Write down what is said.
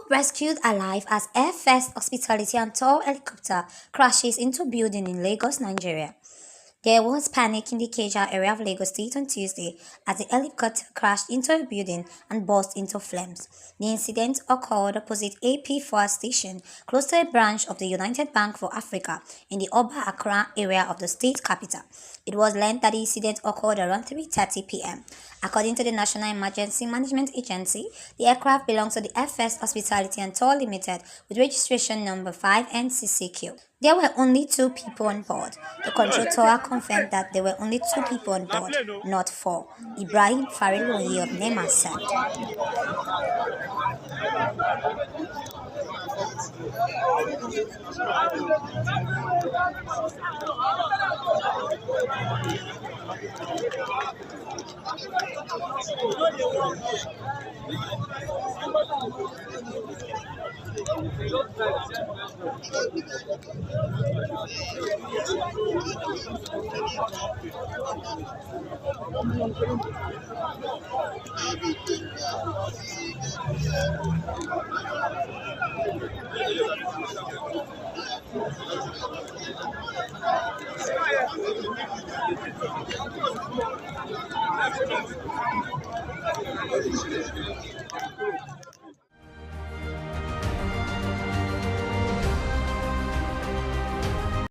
Couple rescued alive as Air First Hospitality and Tour helicopter crashes into building in Lagos, Nigeria. There was panic in the Keja area of Lagos State on Tuesday as the helicopter crashed into a building and burst into flames. The incident occurred opposite AP Force Station, close to a branch of the United Bank for Africa in the Oba Accra area of the state capital. It was learned that the incident occurred around 3:30 p.m. According to the National Emergency Management Agency, the aircraft belongs to the Air First Hospitality and Tour Limited with registration number 5NCCQ. There were only two people on board. The control tower confirmed that there were only two people on board, not four. Ibrahim Fariloye of NEMA said.